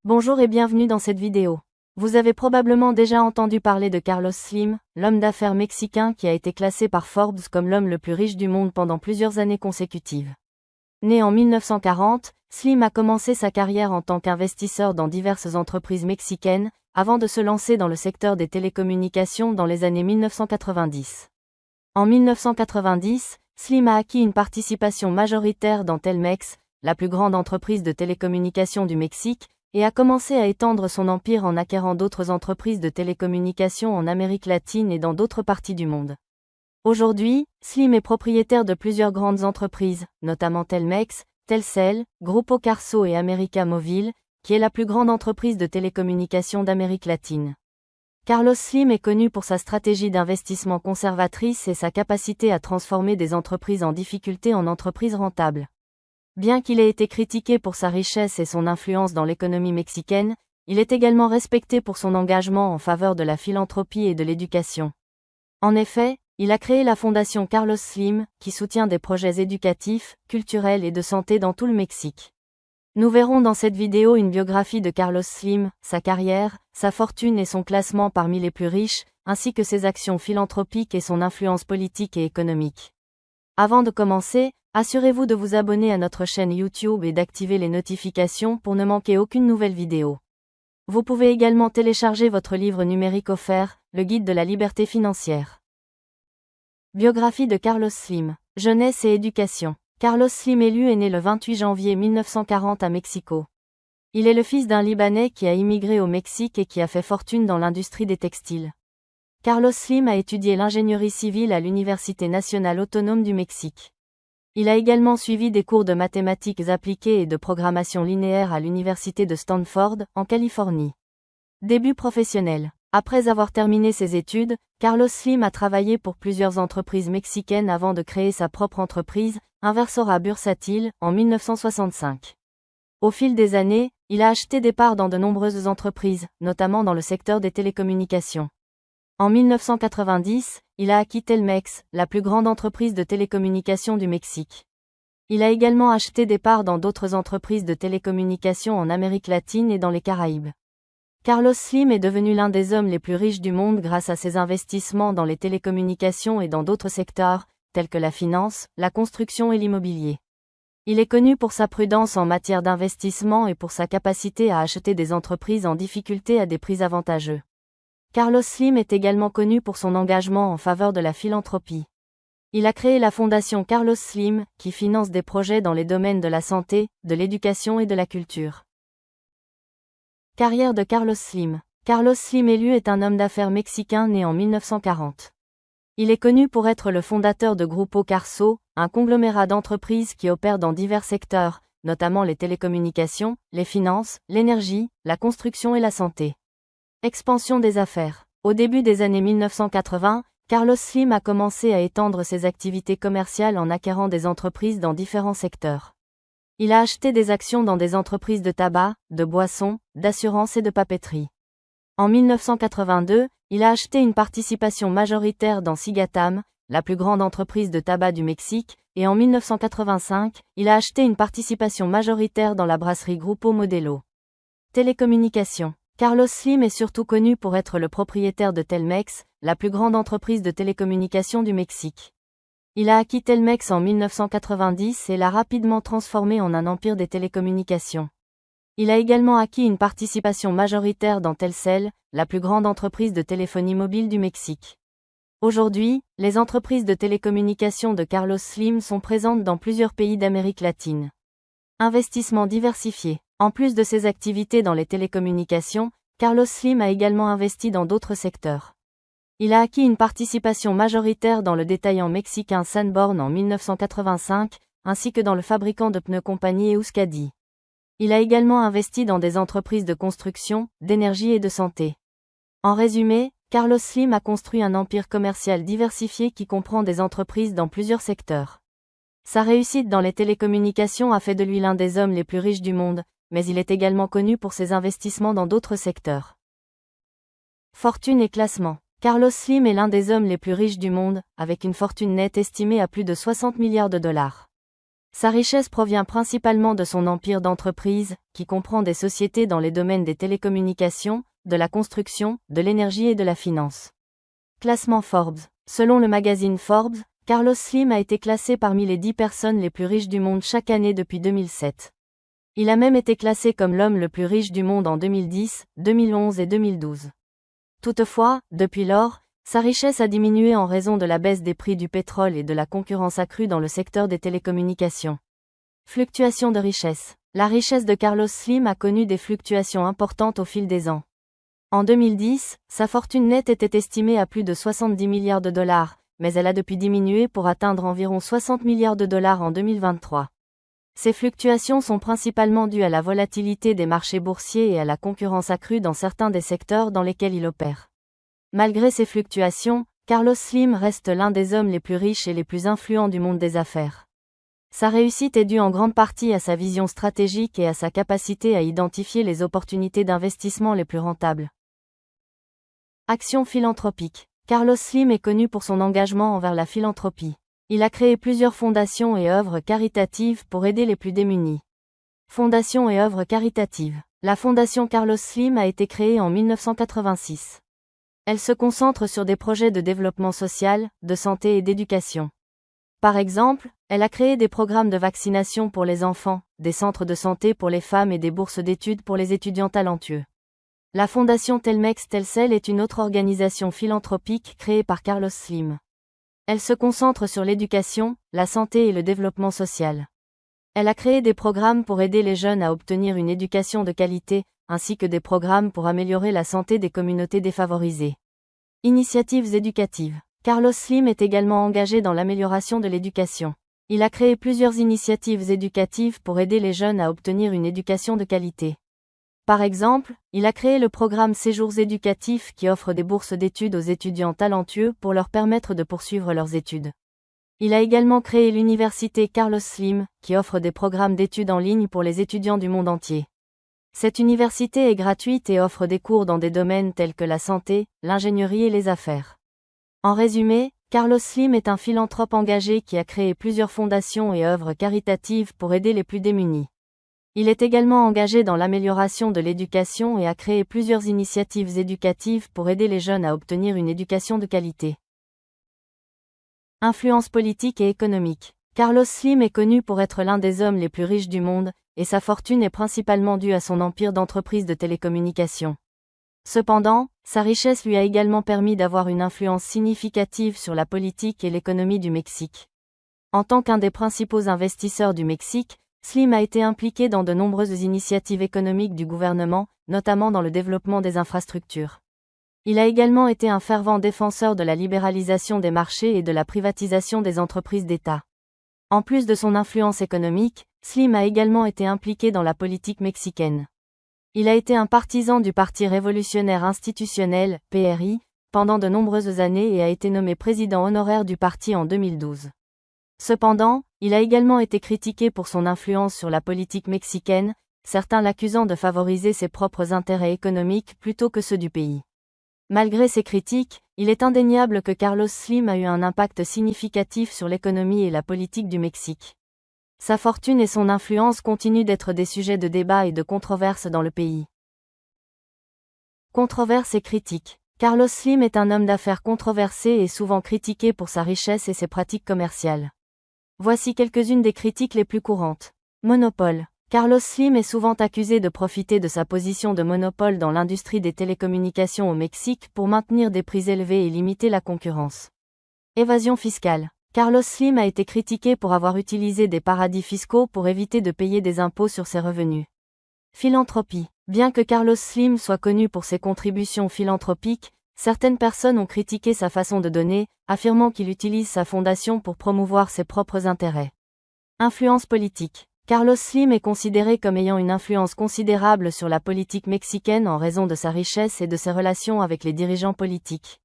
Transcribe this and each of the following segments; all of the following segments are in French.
Bonjour et bienvenue dans cette vidéo. Vous avez probablement déjà entendu parler de Carlos Slim, l'homme d'affaires mexicain qui a été classé par Forbes comme l'homme le plus riche du monde pendant plusieurs années consécutives. Né en 1940, Slim a commencé sa carrière en tant qu'investisseur dans diverses entreprises mexicaines, avant de se lancer dans le secteur des télécommunications dans les années 1990. En 1990, Slim a acquis une participation majoritaire dans Telmex, la plus grande entreprise de télécommunications du Mexique, et a commencé à étendre son empire en acquérant d'autres entreprises de télécommunications en Amérique latine et dans d'autres parties du monde. Aujourd'hui, Slim est propriétaire de plusieurs grandes entreprises, notamment Telmex, Telcel, Grupo Carso et América Móvil, qui est la plus grande entreprise de télécommunications d'Amérique latine. Carlos Slim est connu pour sa stratégie d'investissement conservatrice et sa capacité à transformer des entreprises en difficulté en entreprises rentables. Bien qu'il ait été critiqué pour sa richesse et son influence dans l'économie mexicaine, il est également respecté pour son engagement en faveur de la philanthropie et de l'éducation. En effet, il a créé la fondation Carlos Slim, qui soutient des projets éducatifs, culturels et de santé dans tout le Mexique. Nous verrons dans cette vidéo une biographie de Carlos Slim, sa carrière, sa fortune et son classement parmi les plus riches, ainsi que ses actions philanthropiques et son influence politique et économique. Avant de commencer, assurez-vous de vous abonner à notre chaîne YouTube et d'activer les notifications pour ne manquer aucune nouvelle vidéo. Vous pouvez également télécharger votre livre numérique offert, le Guide de la liberté financière. Biographie de Carlos Slim, jeunesse et éducation. Carlos Slim élu est né le 28 janvier 1940 à Mexico. Il est le fils d'un Libanais qui a immigré au Mexique et qui a fait fortune dans l'industrie des textiles. Carlos Slim a étudié l'ingénierie civile à l'Université nationale autonome du Mexique. Il a également suivi des cours de mathématiques appliquées et de programmation linéaire à l'Université de Stanford, en Californie. Début professionnel. Après avoir terminé ses études, Carlos Slim a travaillé pour plusieurs entreprises mexicaines avant de créer sa propre entreprise, Inversora Bursátil, en 1965. Au fil des années, il a acheté des parts dans de nombreuses entreprises, notamment dans le secteur des télécommunications. En 1990, il a acquis Telmex, la plus grande entreprise de télécommunications du Mexique. Il a également acheté des parts dans d'autres entreprises de télécommunications en Amérique latine et dans les Caraïbes. Carlos Slim est devenu l'un des hommes les plus riches du monde grâce à ses investissements dans les télécommunications et dans d'autres secteurs, tels que la finance, la construction et l'immobilier. Il est connu pour sa prudence en matière d'investissement et pour sa capacité à acheter des entreprises en difficulté à des prix avantageux. Carlos Slim est également connu pour son engagement en faveur de la philanthropie. Il a créé la fondation Carlos Slim, qui finance des projets dans les domaines de la santé, de l'éducation et de la culture. Carrière de Carlos Slim. Carlos Slim élu est un homme d'affaires mexicain né en 1940. Il est connu pour être le fondateur de Grupo Carso, un conglomérat d'entreprises qui opère dans divers secteurs, notamment les télécommunications, les finances, l'énergie, la construction et la santé. Expansion des affaires. Au début des années 1980, Carlos Slim a commencé à étendre ses activités commerciales en acquérant des entreprises dans différents secteurs. Il a acheté des actions dans des entreprises de tabac, de boissons, d'assurance et de papeterie. En 1982, il a acheté une participation majoritaire dans Cigatam, la plus grande entreprise de tabac du Mexique, et en 1985, il a acheté une participation majoritaire dans la brasserie Grupo Modelo. Télécommunications. Carlos Slim est surtout connu pour être le propriétaire de Telmex, la plus grande entreprise de télécommunications du Mexique. Il a acquis Telmex en 1990 et l'a rapidement transformé en un empire des télécommunications. Il a également acquis une participation majoritaire dans Telcel, la plus grande entreprise de téléphonie mobile du Mexique. Aujourd'hui, les entreprises de télécommunications de Carlos Slim sont présentes dans plusieurs pays d'Amérique latine. Investissement diversifié. En plus de ses activités dans les télécommunications, Carlos Slim a également investi dans d'autres secteurs. Il a acquis une participation majoritaire dans le détaillant mexicain Sanborn en 1985, ainsi que dans le fabricant de pneus compagnie Euskadi. Il a également investi dans des entreprises de construction, d'énergie et de santé. En résumé, Carlos Slim a construit un empire commercial diversifié qui comprend des entreprises dans plusieurs secteurs. Sa réussite dans les télécommunications a fait de lui l'un des hommes les plus riches du monde, mais il est également connu pour ses investissements dans d'autres secteurs. Fortune et classement. Carlos Slim est l'un des hommes les plus riches du monde, avec une fortune nette estimée à plus de 60 milliards de dollars. Sa richesse provient principalement de son empire d'entreprise, qui comprend des sociétés dans les domaines des télécommunications, de la construction, de l'énergie et de la finance. Classement Forbes. Selon le magazine Forbes, Carlos Slim a été classé parmi les 10 personnes les plus riches du monde chaque année depuis 2007. Il a même été classé comme l'homme le plus riche du monde en 2010, 2011 et 2012. Toutefois, depuis lors, sa richesse a diminué en raison de la baisse des prix du pétrole et de la concurrence accrue dans le secteur des télécommunications. Fluctuation de richesse. La richesse de Carlos Slim a connu des fluctuations importantes au fil des ans. En 2010, sa fortune nette était estimée à plus de 70 milliards de dollars, mais elle a depuis diminué pour atteindre environ 60 milliards de dollars en 2023. Ces fluctuations sont principalement dues à la volatilité des marchés boursiers et à la concurrence accrue dans certains des secteurs dans lesquels il opère. Malgré ces fluctuations, Carlos Slim reste l'un des hommes les plus riches et les plus influents du monde des affaires. Sa réussite est due en grande partie à sa vision stratégique et à sa capacité à identifier les opportunités d'investissement les plus rentables. Action philanthropique. Carlos Slim est connu pour son engagement envers la philanthropie. Il a créé plusieurs fondations et œuvres caritatives pour aider les plus démunis. Fondations et œuvres caritatives. La fondation Carlos Slim a été créée en 1986. Elle se concentre sur des projets de développement social, de santé et d'éducation. Par exemple, elle a créé des programmes de vaccination pour les enfants, des centres de santé pour les femmes et des bourses d'études pour les étudiants talentueux. La fondation Telmex Telcel est une autre organisation philanthropique créée par Carlos Slim. Elle se concentre sur l'éducation, la santé et le développement social. Elle a créé des programmes pour aider les jeunes à obtenir une éducation de qualité, ainsi que des programmes pour améliorer la santé des communautés défavorisées. Initiatives éducatives. Carlos Slim est également engagé dans l'amélioration de l'éducation. Il a créé plusieurs initiatives éducatives pour aider les jeunes à obtenir une éducation de qualité. Par exemple, il a créé le programme Séjours éducatifs qui offre des bourses d'études aux étudiants talentueux pour leur permettre de poursuivre leurs études. Il a également créé l'université Carlos Slim, qui offre des programmes d'études en ligne pour les étudiants du monde entier. Cette université est gratuite et offre des cours dans des domaines tels que la santé, l'ingénierie et les affaires. En résumé, Carlos Slim est un philanthrope engagé qui a créé plusieurs fondations et œuvres caritatives pour aider les plus démunis. Il est également engagé dans l'amélioration de l'éducation et a créé plusieurs initiatives éducatives pour aider les jeunes à obtenir une éducation de qualité. Influence politique et économique. Carlos Slim est connu pour être l'un des hommes les plus riches du monde, et sa fortune est principalement due à son empire d'entreprises de télécommunications. Cependant, sa richesse lui a également permis d'avoir une influence significative sur la politique et l'économie du Mexique. En tant qu'un des principaux investisseurs du Mexique, Slim a été impliqué dans de nombreuses initiatives économiques du gouvernement, notamment dans le développement des infrastructures. Il a également été un fervent défenseur de la libéralisation des marchés et de la privatisation des entreprises d'État. En plus de son influence économique, Slim a également été impliqué dans la politique mexicaine. Il a été un partisan du Parti révolutionnaire institutionnel, PRI, pendant de nombreuses années et a été nommé président honoraire du parti en 2012. Cependant, il a également été critiqué pour son influence sur la politique mexicaine, certains l'accusant de favoriser ses propres intérêts économiques plutôt que ceux du pays. Malgré ces critiques, il est indéniable que Carlos Slim a eu un impact significatif sur l'économie et la politique du Mexique. Sa fortune et son influence continuent d'être des sujets de débat et de controverse dans le pays. Controverses et critiques. Carlos Slim est un homme d'affaires controversé et souvent critiqué pour sa richesse et ses pratiques commerciales. Voici quelques-unes des critiques les plus courantes. Monopole. Carlos Slim est souvent accusé de profiter de sa position de monopole dans l'industrie des télécommunications au Mexique pour maintenir des prix élevés et limiter la concurrence. Évasion fiscale. Carlos Slim a été critiqué pour avoir utilisé des paradis fiscaux pour éviter de payer des impôts sur ses revenus. Philanthropie. Bien que Carlos Slim soit connu pour ses contributions philanthropiques, certaines personnes ont critiqué sa façon de donner, affirmant qu'il utilise sa fondation pour promouvoir ses propres intérêts. Influence politique. Carlos Slim est considéré comme ayant une influence considérable sur la politique mexicaine en raison de sa richesse et de ses relations avec les dirigeants politiques.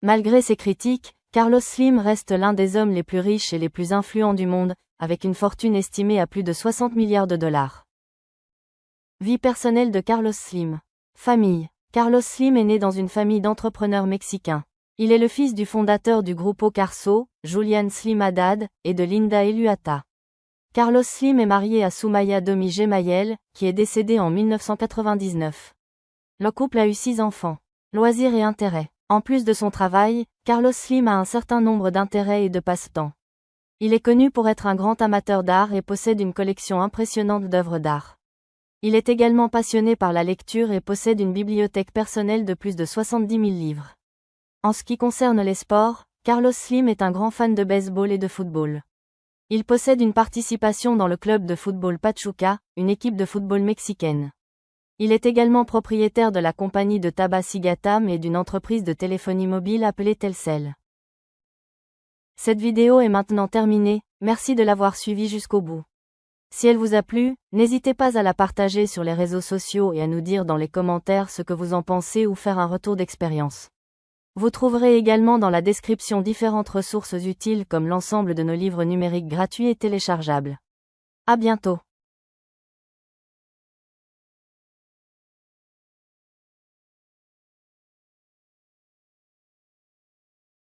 Malgré ces critiques, Carlos Slim reste l'un des hommes les plus riches et les plus influents du monde, avec une fortune estimée à plus de 60 milliards de dollars. Vie personnelle de Carlos Slim. Famille. Carlos Slim est né dans une famille d'entrepreneurs mexicains. Il est le fils du fondateur du Grupo Carso, Julián Slim Haddad, et de Linda Eluata. Carlos Slim est marié à Soumaya Domi Gemayel, qui est décédée en 1999. Le couple a eu 6 enfants. Loisirs et intérêts. En plus de son travail, Carlos Slim a un certain nombre d'intérêts et de passe-temps. Il est connu pour être un grand amateur d'art et possède une collection impressionnante d'œuvres d'art. Il est également passionné par la lecture et possède une bibliothèque personnelle de plus de 70 000 livres. En ce qui concerne les sports, Carlos Slim est un grand fan de baseball et de football. Il possède une participation dans le club de football Pachuca, une équipe de football mexicaine. Il est également propriétaire de la compagnie de tabac Cigatam et d'une entreprise de téléphonie mobile appelée Telcel. Cette vidéo est maintenant terminée, merci de l'avoir suivie jusqu'au bout. Si elle vous a plu, n'hésitez pas à la partager sur les réseaux sociaux et à nous dire dans les commentaires ce que vous en pensez ou faire un retour d'expérience. Vous trouverez également dans la description différentes ressources utiles comme l'ensemble de nos livres numériques gratuits et téléchargeables. À bientôt.